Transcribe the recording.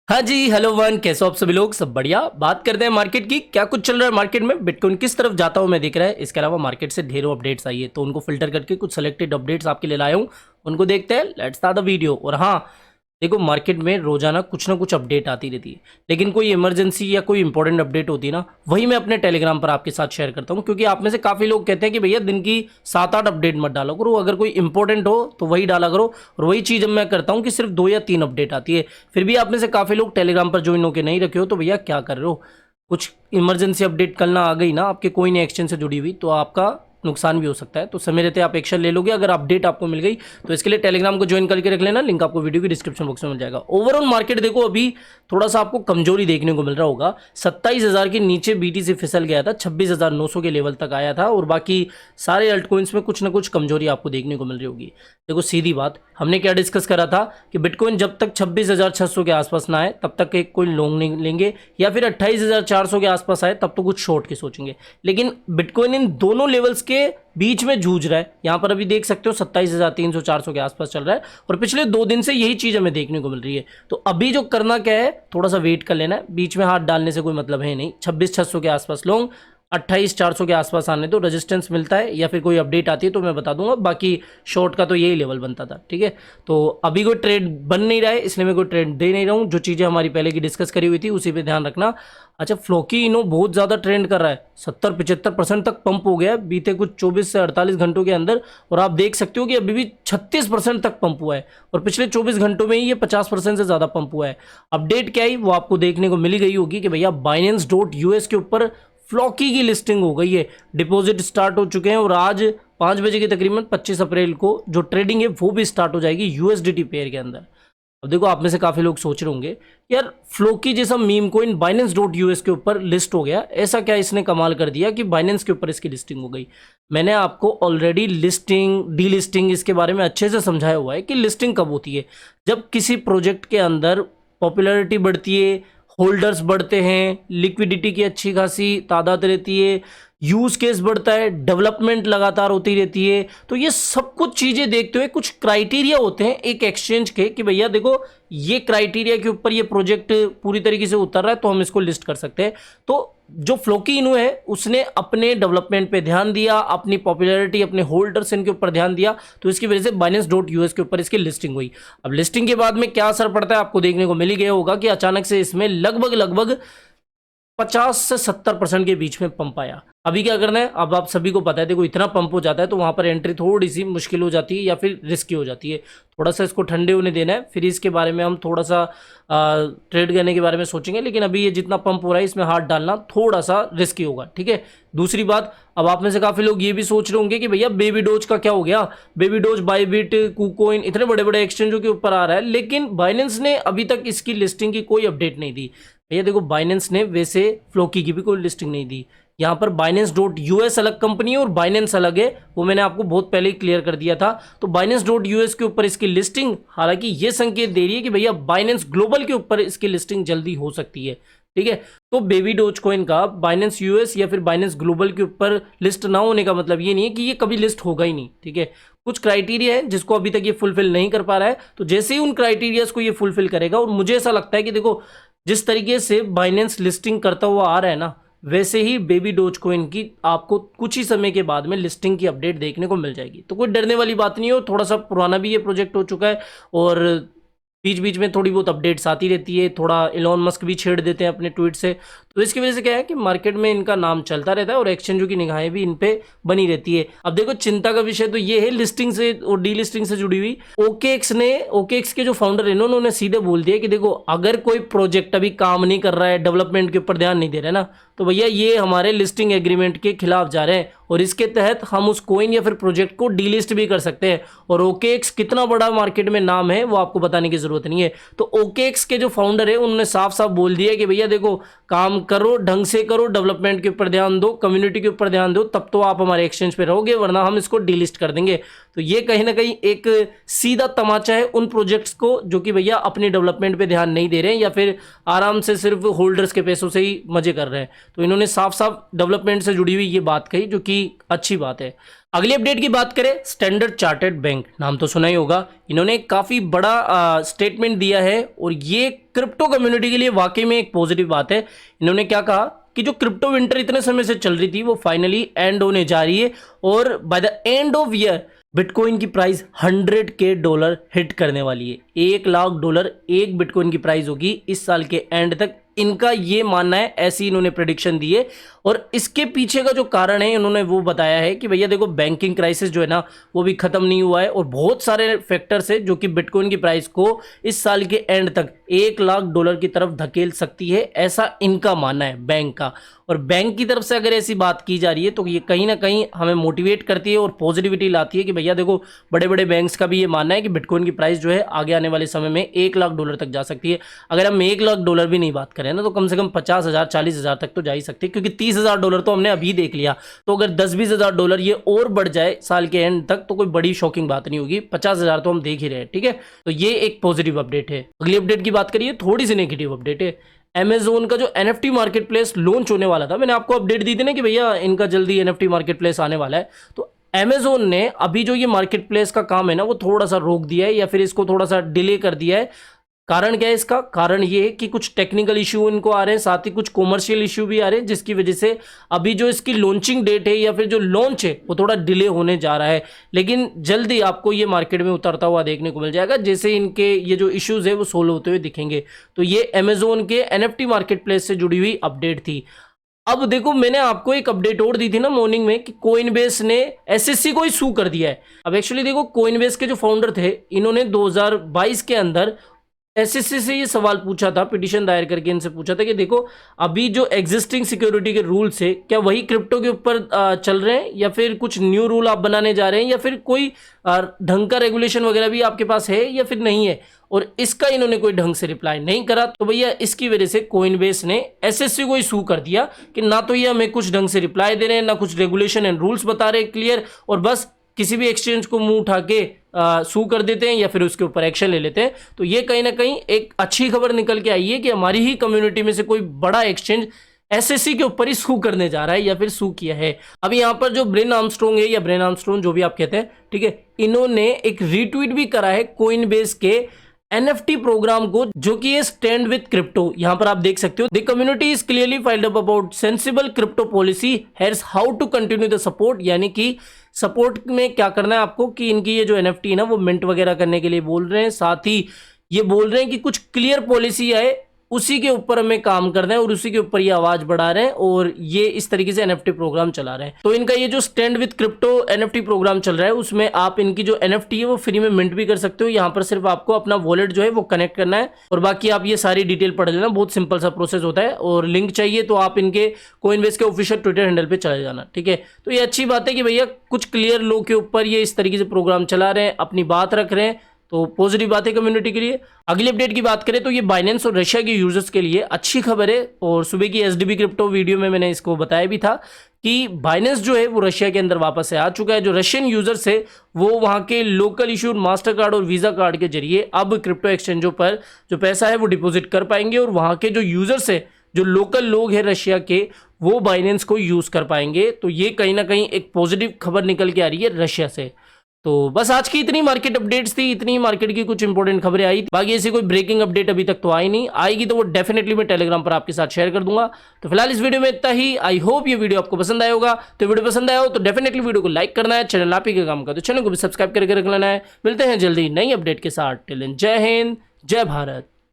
हाँ जी, hello one, कैसे हो आप सभी लोग? सब बढ़िया। बात करते हैं मार्केट की। क्या कुछ चल रहा है मार्केट में, बिटकॉइन किस तरफ जाता हुआ मैं दिख रहा है। इसके अलावा मार्केट से ढेरों अपडेट्स आई है, तो उनको फिल्टर करके कुछ सेलेक्टेड अपडेट्स आपके लिए लाया हूँ। उनको देखते हैं। Let's start the video. और हाँ, देखो, मार्केट में रोजाना कुछ ना कुछ अपडेट आती रहती है, लेकिन कोई इमरजेंसी या कोई इंपॉर्टेंट अपडेट होती है ना, वही मैं अपने टेलीग्राम पर आपके साथ शेयर करता हूँ। क्योंकि आप में से काफ़ी लोग कहते हैं कि भैया दिन की 7-8 अपडेट मत डालो करो, अगर कोई इंपॉर्टेंट हो तो वही डाला करो। और वही चीज़ अब मैं करता हूँ कि सिर्फ 2 या 3 अपडेट आती है। फिर भी आप में से काफ़ी लोग टेलीग्राम पर ज्वाइन होकर नहीं रखे हो, तो भैया क्या कर रहे हो? कुछ इमरजेंसी अपडेट कल ना आ गई ना आपके कोई नहीं एक्सचेंज से जुड़ी हुई, तो आपका नुकसान भी हो सकता है। तो समय रहते आप एक्शन ले लोगे अगर अपडेट आपको मिल गई। तो इसके लिए टेलीग्राम को ज्वाइन करके रख लेना, लिंक आपको वीडियो की डिस्क्रिप्शन बॉक्स में मिल जाएगा। ओवरऑल मार्केट देखो, अभी थोड़ा सा आपको कमजोरी देखने को मिल रहा होगा। 27,000 के नीचे बीटीसी फिसल गया था, 26,900 के लेवल तक आया था, और बाकी सारे अल्ट कॉइन्स में कुछ ना कुछ कमजोरी आपको देखने को मिल रही होगी। देखो सीधी बात, हमने क्या डिस्कस करा था कि बिटकॉइन जब तक 26,600 के आसपास ना आए तब तक एक कोई लॉन्ग नहीं लेंगे, या फिर 28,400 के आसपास आए तब तो कुछ शॉर्ट की सोचेंगे। लेकिन बिटकॉइन इन दोनों लेवल्स के बीच में जूझ रहा है। यहां पर अभी देख सकते हो 27,300 400 के आसपास चल रहा है, और पिछले 2 दिन से यही चीज हमें देखने को मिल रही है। तो अभी जो करना क्या है, थोड़ा सा वेट कर लेना है। बीच में हाथ डालने से कोई मतलब है नहीं। 26,600 के आसपास लॉन्ग, 28,400 के आसपास आने तो रेजिस्टेंस मिलता है, या फिर कोई अपडेट आती है तो मैं बता दूंगा। बाकी शॉर्ट का तो यही लेवल बनता था, ठीक है। तो अभी कोई ट्रेड बन नहीं रहा है, इसलिए मैं कोई ट्रेड दे नहीं रहा हूँ। जो चीज़ें हमारी पहले की डिस्कस करी हुई थी उसी पे ध्यान रखना। अच्छा, फ्लोकी इनो बहुत ज़्यादा ट्रेंड कर रहा है, 70-75% तक पंप हो गया है बीते कुछ 24 से 48 घंटों के अंदर। और आप देख सकते हो कि अभी भी 36% तक पंप हुआ है, और पिछले 24 घंटों में ही ये 50% से ज़्यादा पंप हुआ है। अपडेट क्या है वो आपको देखने को मिली गई होगी कि भैया Binance.us के ऊपर फ्लॉकी की लिस्टिंग हो गई है। डिपॉजिट स्टार्ट हो चुके हैं, और आज 5 बजे के तकरीबन 25 अप्रैल को जो ट्रेडिंग है वो भी स्टार्ट हो जाएगी यूएसडीटी पेयर के अंदर। अब देखो, आप में से काफ़ी लोग सोच रहे होंगे यार, फ्लोकी जैसा मीम कोइन Binance.us के ऊपर लिस्ट हो गया, ऐसा क्या इसने कमाल कर दिया कि बाइनेंस के ऊपर इसकी लिस्टिंग हो गई। मैंने आपको ऑलरेडी लिस्टिंग डी लिस्टिंग इसके बारे में अच्छे से समझाया हुआ है कि लिस्टिंग कब होती है। जब किसी प्रोजेक्ट के अंदर पॉपुलैरिटी बढ़ती है, होल्डर्स बढ़ते हैं, लिक्विडिटी की अच्छी खासी तादाद रहती है, यूज केस बढ़ता है, डेवलपमेंट लगातार होती रहती है। तो ये सब कुछ चीजें देखते हुए कुछ क्राइटेरिया होते हैं एक एक्सचेंज के कि भैया देखो, ये क्राइटेरिया के ऊपर ये प्रोजेक्ट पूरी तरीके से उतर रहा है तो हम इसको लिस्ट कर सकते हैं। तो जो फ्लोकी इनू है उसने अपने डेवलपमेंट पे ध्यान दिया, अपनी पॉपुलैरिटी, अपने होल्डर्स इनके ऊपर ध्यान दिया, तो इसकी वजह से Binance.us के ऊपर इसकी लिस्टिंग हुई। अब लिस्टिंग के बाद में क्या असर पड़ता है आपको देखने को मिल ही गया होगा कि अचानक से इसमें लगभग 50 से 70% के बीच में पंप आया। अभी क्या करना है, अब आप सभी को पता है, देखो इतना पंप हो जाता है तो वहां पर एंट्री थोड़ी सी मुश्किल हो जाती है या फिर रिस्की हो जाती है। थोड़ा सा इसको ठंडे होने देना है, फिर इसके बारे में हम थोड़ा सा ट्रेड करने के बारे में सोचेंगे। लेकिन अभी ये जितना पंप हो रहा है इसमें हाथ डालना थोड़ा सा रिस्की होगा, ठीक है। दूसरी बात, अब आप में से काफी लोग ये भी सोच रहे होंगे कि भैया बेबी डोज का क्या हो गया। बेबी डोज, बाइबिट, कुकोइन, इतने बड़े बड़े एक्सचेंजों के ऊपर आ रहा है, लेकिन बाइनेंस ने अभी तक इसकी लिस्टिंग की कोई अपडेट नहीं दी। भैया देखो, बाइनेंस ने वैसे फ्लोकी की भी कोई लिस्टिंग नहीं दी। यहाँ पर Binance.us अलग कंपनी है और बाइनेंस अलग है, वो मैंने आपको बहुत पहले ही क्लियर कर दिया था। तो Binance.us के ऊपर इसकी लिस्टिंग, हालांकि ये संकेत दे रही है कि भैया बाइनेंस ग्लोबल के ऊपर इसकी लिस्टिंग जल्दी हो सकती है, ठीक है। तो बेबी डोज कॉइन का Binance US या फिर बाइनेंस ग्लोबल के ऊपर लिस्ट ना होने का मतलब ये नहीं है कि ये कभी लिस्ट होगा ही नहीं, ठीक है। कुछ क्राइटेरिया है जिसको अभी तक ये फुलफिल नहीं कर पा रहा है, तो जैसे ही उन क्राइटेरियाज को ये फुलफिल करेगा, और मुझे ऐसा लगता है कि देखो जिस तरीके से बाइनेंस लिस्टिंग करता हुआ आ रहा है ना, वैसे ही बेबी डोज कॉइन की आपको कुछ ही समय के बाद में लिस्टिंग की अपडेट देखने को मिल जाएगी। तो कोई डरने वाली बात नहीं हो, थोड़ा सा पुराना भी ये प्रोजेक्ट हो चुका है, और बीच बीच में थोड़ी बहुत अपडेट्स आती रहती है। थोड़ा इलॉन मस्क भी छेड़ देते हैं अपने ट्वीट से, तो इसकी वजह से क्या है कि मार्केट में इनका नाम चलता रहता है और एक्सचेंजों की निगाहें भी इन पे बनी रहती है। अब देखो, चिंता का विषय तो ये है लिस्टिंग से और डी लिस्टिंग से जुड़ी हुई। ओकेएक्स के जो फाउंडर है उन्होंने सीधे बोल दिया कि देखो, अगर कोई प्रोजेक्ट अभी काम नहीं कर रहा है, डेवलपमेंट के ऊपर ध्यान नहीं दे रहा है ना, तो भैया ये हमारे लिस्टिंग एग्रीमेंट के खिलाफ जा रहे हैं, और इसके तहत हम उस कोइन या फिर प्रोजेक्ट को डीलिस्ट भी कर सकते हैं। और ओकेएक्स कितना बड़ा मार्केट में नाम है वो आपको बताने की जरूरत नहीं है। तो ओकेएक्स के जो फाउंडर है उन्होंने साफ साफ बोल दिया कि भैया देखो, काम करो, ढंग से करो, डेवलपमेंट के ऊपर ध्यान दो, कम्युनिटी के ऊपर ध्यान दो, तब तो आप हमारे एक्सचेंज पे रहोगे, वरना हम इसको डीलिस्ट कर देंगे। तो ये कहीं ना कहीं एक सीधा तमाचा है उन प्रोजेक्ट्स को जो कि भैया अपनी डेवलपमेंट पे ध्यान नहीं दे रहे हैं, या फिर आराम से सिर्फ होल्डर्स के पैसों से ही मजे कर रहे हैं। तो इन्होंने साफ साफ डेवलपमेंट से जुड़ी हुई ये बात कही, जो कि अच्छी बात है। अगली अपडेट की बात करें, स्टैंडर्ड चार्टर्ड बैंक, नाम तो सुना ही होगा। इन्होंने काफ़ी बड़ा स्टेटमेंट दिया है और ये क्रिप्टो कम्युनिटी के लिए वाकई में एक पॉजिटिव बात है। इन्होंने क्या कहा कि जो क्रिप्टो विंटर इतने समय से चल रही थी वो फाइनली एंड होने जा रही है और by the end of year bitcoin की प्राइस $100K हिट करने वाली है। $1,00,000 एक बिटकॉइन की प्राइस होगी इस साल के एंड तक, इनका ये मानना है, ऐसी इन्होंने प्रेडिक्शन दी है। और इसके पीछे का जो कारण है इन्होंने वो बताया है कि भैया देखो, बैंकिंग क्राइसिस जो है ना वो भी खत्म नहीं हुआ है और बहुत सारे फैक्टर्स है जो कि बिटकॉइन की प्राइस को इस साल के एंड तक $1,00,000 की तरफ धकेल सकती है, ऐसा इनका मानना है बैंक का। और बैंक की तरफ से अगर ऐसी बात की जा रही है तो ये कहीं ना कहीं हमें मोटिवेट करती है और पॉजिटिविटी लाती है कि भैया देखो, बड़े बड़े बैंक्स का भी ये मानना है कि बिटकॉइन की प्राइस जो है आगे आने वाले समय में $1,00,000 तक जा सकती है। अगर हम $1,00,000 भी नहीं बात करें ना तो कम से कम 50,000 40,000 तक तो जा ही सकती है, क्योंकि $30,000 तो हमने अभी देख लिया। तो अगर $10-20,000 ये और बढ़ जाए साल के एंड तक तो कोई बड़ी शॉकिंग बात नहीं होगी। 50,000 तो हम देख ही रहे हैं, ठीक है। तो ये एक पॉजिटिव अपडेट है। अगली अपडेट की बात करिए, थोड़ी सी नेगेटिव अपडेट है। Amazon का जो NFT मार्केट प्लेस लॉन्च होने वाला था, मैंने आपको अपडेट दी थी ना कि भैया इनका जल्दी NFT मार्केट प्लेस आने वाला है। तो Amazon ने अभी जो ये मार्केट प्लेस का काम है ना वो थोड़ा सा रोक दिया है या फिर इसको थोड़ा सा डिले कर दिया है। कारण क्या है इसका? कारण ये है कि कुछ टेक्निकल इश्यू इनको आ रहे हैं, साथ ही कुछ कॉमर्शियल इश्यू भी आ रहे हैं, जिसकी वजह से अभी जो इसकी लॉन्चिंग डेट है या फिर जो लॉन्च है वो थोड़ा डिले होने जा रहा है। लेकिन जल्दी आपको ये मार्केट में उतरता हुआ देखने को मिल जाएगा, जैसे इनके ये जो इश्यूज है वो सोल्व होते हुए दिखेंगे। तो ये अमेजोन के NFT मार्केट प्लेस से जुड़ी हुई अपडेट थी। अब देखो, मैंने आपको एक अपडेट और दी थी ना मॉर्निंग में कि कोइनबेस ने SSC को ही सू कर दिया है। अब एक्चुअली देखो, कोइनबेस के जो फाउंडर थे इन्होंने 2022 के अंदर SSC से ये सवाल पूछा था, पिटीशन दायर करके इनसे पूछा था कि देखो, अभी जो एग्जिस्टिंग सिक्योरिटी के रूल्स है क्या वही क्रिप्टो के ऊपर चल रहे हैं या फिर कुछ न्यू रूल आप बनाने जा रहे हैं या फिर कोई ढंग का रेगुलेशन वगैरह भी आपके पास है या फिर नहीं है। और इसका इन्होंने कोई ढंग से रिप्लाई नहीं करा। तो भैया इसकी वजह से कोइनबेस ने SSC को ही सू कर दिया कि ना तो ये हमें कुछ ढंग से रिप्लाई दे रहे हैं, ना कुछ रेगुलेशन एंड रूल्स बता रहे हैं क्लियर, और बस किसी भी एक्सचेंज को मुंह उठा के सू कर देते हैं या फिर उसके ऊपर एक्शन ले लेते हैं। तो ये कहीं ना कहीं एक अच्छी खबर निकल के आई है कि हमारी ही कम्युनिटी में से कोई बड़ा एक्सचेंज SSC के ऊपर ही सू करने जा रहा है या फिर सू किया है। अब यहाँ पर जो ब्रेन आर्मस्ट्रॉन्ग है या ब्रेन आर्मस्ट्रॉन्ग जो भी आप कहते हैं, ठीक है, इन्होंने एक रीट्वीट भी करा है कोइनबेस के NFT प्रोग्राम को, जो कि ये स्टैंड विद क्रिप्टो। यहां पर आप देख सकते हो, the community is clearly fired up about sensible crypto policy, here's how to continue the support. यानी कि सपोर्ट में क्या करना है आपको कि इनकी ये जो NFT है ना वो मिंट वगैरह करने के लिए बोल रहे हैं, साथ ही ये बोल रहे हैं कि कुछ क्लियर पॉलिसी आए, उसी के ऊपर हमें काम करना है और उसी के ऊपर ये आवाज बढ़ा रहे हैं और ये इस तरीके से NFT प्रोग्राम चला रहे हैं। तो इनका ये जो stand with crypto NFT program चल रहा है उसमें आप इनकी जो NFT है वो फ्री में मिंट भी कर सकते हो। यहाँ पर सिर्फ आपको अपना वॉलेट जो है वो कनेक्ट करना है और बाकी आप ये सारी डिटेल पढ़ लेना, बहुत सिंपल सा प्रोसेस होता है। और लिंक चाहिए तो आप इनके कोइनबेस के ऑफिशियल ट्विटर हैंडल पे चले जाना, ठीक है। तो ये अच्छी बात है कि भैया कुछ क्लियर लोग के ऊपर ये इस तरीके से प्रोग्राम चला रहे हैं, अपनी बात रख रहे हैं, तो पॉजिटिव बात है कम्युनिटी के लिए। अगली अपडेट की बात करें तो ये बाइनेंस और रशिया के यूजर्स के लिए अच्छी खबर है और सुबह की SDB क्रिप्टो वीडियो में मैंने इसको बताया भी था कि बाइनेंस जो है वो रशिया के अंदर वापस से आ चुका है। जो रशियन यूजर्स है वो वहाँ के लोकल इशूड मास्टर कार्ड और वीजा कार्ड के जरिए अब क्रिप्टो एक्सचेंजों पर जो पैसा है वो डिपॉजिट कर पाएंगे और वहाँ के जो यूजर्स है, जो लोकल लोग हैं रशिया के, वो बाइनेंस को यूज कर पाएंगे। तो ये कहीं ना कहीं एक पॉजिटिव खबर निकल के आ रही है रशिया से। तो बस आज की इतनी मार्केट अपडेट्स थी, इतनी मार्केट की कुछ इंपॉर्टेंट खबरें आई। बाकी ऐसी कोई ब्रेकिंग अपडेट अभी तक तो आई नहीं, आएगी तो वो डेफिनेटली मैं टेलीग्राम पर आपके साथ शेयर कर दूंगा। तो फिलहाल इस वीडियो में इतना ही। आई होप ये वीडियो आपको पसंद आया होगा। तो वीडियो पसंद आया हो तो डेफिनेटली वीडियो को लाइक करना है, चैनल आप ही का काम का तो चैनल को भी सब्सक्राइब करके रख लेना है। मिलते हैं जल्दी नई अपडेट के साथ। टिल देन जय हिंद, जय भारत।